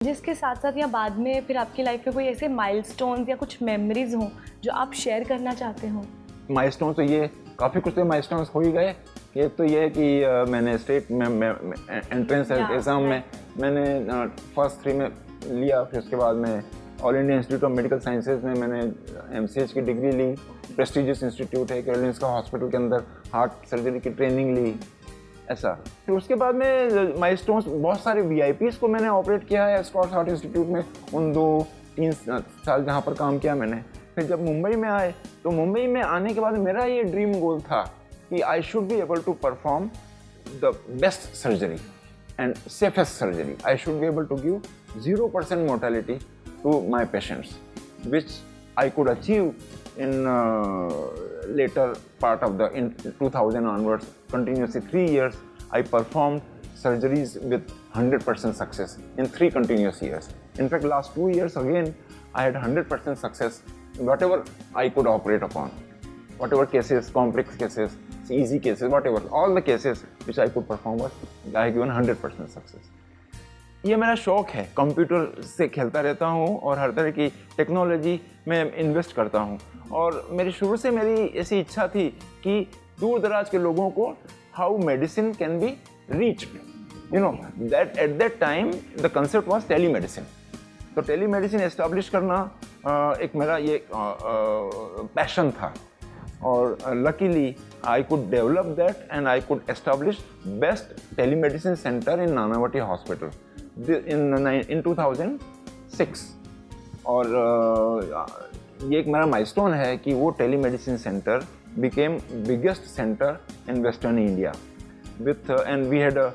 जिसके साथ साथ या बाद में फिर आपकी लाइफ में कोई ऐसे माइलस्टोन्स या कुछ मेमोरीज हों जो आप शेयर करना चाहते हो? माइलस्टोन तो ये काफ़ी कुछ तो माइलस्टोन्स हो ही गए। एक तो ये है कि मैंने स्टेट में एंट्रेंस एग्ज़ाम में मैंने फर्स्ट 3 में लिया, फिर उसके बाद में all India institute of medical sciences में मैंने MCH की डिग्री ली। प्रेस्टिजियस इंस्टीट्यूट है, कैरोलिंस्का हॉस्पिटल के अंदर हार्ट सर्जरी की ट्रेनिंग ली, ऐसा। फिर उसके बाद में माइलस्टोन्स बहुत सारे VIPs को मैंने ऑपरेट किया है स्कॉट्स हार्ट इंस्टीट्यूट में, उन 2-3 साल जहाँ पर काम किया मैंने। फिर जब मुंबई में आए तो मुंबई में आने के बाद मेरा ये ड्रीम गोल था कि I should be able to perform the best surgery and safest surgery. I should be able to give 0% mortality to my patients, which I could achieve in later part of in 2000 onwards. Continuously 3 years I performed surgeries with 100% success in 3 continuous years. In fact, last 2 years again I had 100% success in whatever I could operate upon, whatever cases, complex cases, easy cases, whatever, all the cases which I could perform was I given 100% success. ये मेरा शौक़ है, computer से खेलता रहता हूँ और हर तरह की टेक्नोलॉजी में इन्वेस्ट करता हूँ। और मेरी शुरू से मेरी ऐसी इच्छा थी कि दूर दराज के लोगों को how medicine can be reach, you know that at that time the concept was telemedicine. तो टेलीमेडिसिन एस्टैब्लिश करना एक मेरा ये पैशन था, और luckily I could develop that and I could establish best telemedicine centre in Nanavati hospital in 2006। और ये एक मेरा माइलस्टोन है कि वो telemedicine centre became biggest center in Western India with and we had a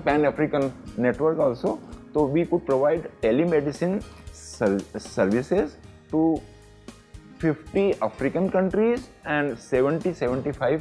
pan-African network also, so we could provide telemedicine services to 50 African countries and 70-75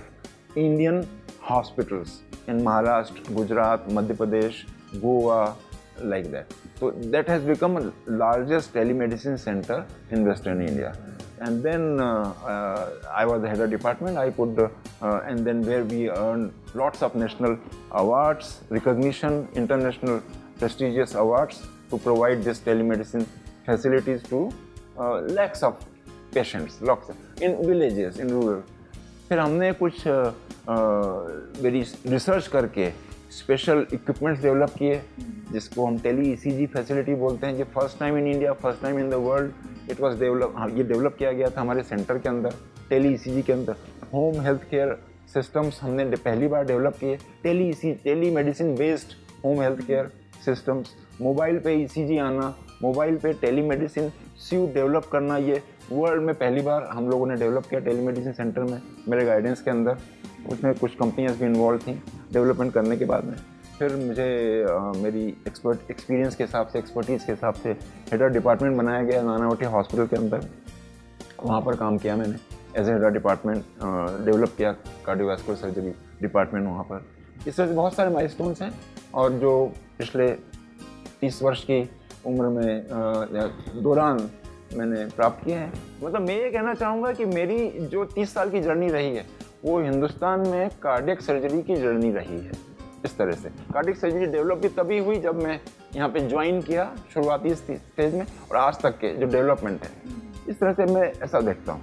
Indian hospitals in Maharashtra, Gujarat, Madhya Pradesh, Goa, like that. So that has become the largest telemedicine center in Western India. And then I was the head of department. I could, and then where we earned lots of national awards, recognition, international prestigious awards to provide this telemedicine facilities to lakhs of patients, lots in villages, in rural. फिर हमने कुछ मेरी research करके special equipments develop किए जिसको हम tele ECG facility बोलते हैं। ये first time in India, first time in the world it was develop, ये डेवलप किया गया था हमारे सेंटर के अंदर, टेली ECG के अंदर। होम हेल्थ केयर सिस्टम्स हमने पहली बार डेवलप किए, telemedicine based home health care systems. Mobile पे ECG आना, मोबाइल पे टेली मेडिसिन सूट डेवलप करना, ये वर्ल्ड में पहली बार हम लोगों ने डेवलप किया टेली मेडिसिन सेंटर में, मेरे गाइडेंस के अंदर। उसमें कुछ कंपनियां भी इन्वॉल्व थी डेवलपमेंट करने के बाद में। फिर मुझे मेरी एक्सपीरियंस के हिसाब से, एक्सपर्टीज़ के हिसाब से हेड ऑफ डिपार्टमेंट बनाया गया नानावटी हॉस्पिटल के अंदर। वहाँ पर काम किया मैंने as a head of department, develop किया कार्डियोवास्कुलर सर्जरी डिपार्टमेंट वहाँ पर। इस तरह से बहुत सारे माइलस्टोन्स हैं और जो पिछले 30 वर्ष की उम्र में दौरान मैंने प्राप्त किए हैं। मतलब मैं ये कहना चाहूँगा कि मेरी जो 30 साल की जर्नी रही है वो हिंदुस्तान में कार्डियक सर्जरी की जर्नी रही है। इस तरह से कार्डियक सर्जरी डेवलप भी तभी हुई जब मैं यहाँ पे ज्वाइन किया शुरुआती स्टेज में, और आज तक के जो डेवलपमेंट है, इस तरह से मैं ऐसा देखता हूँ।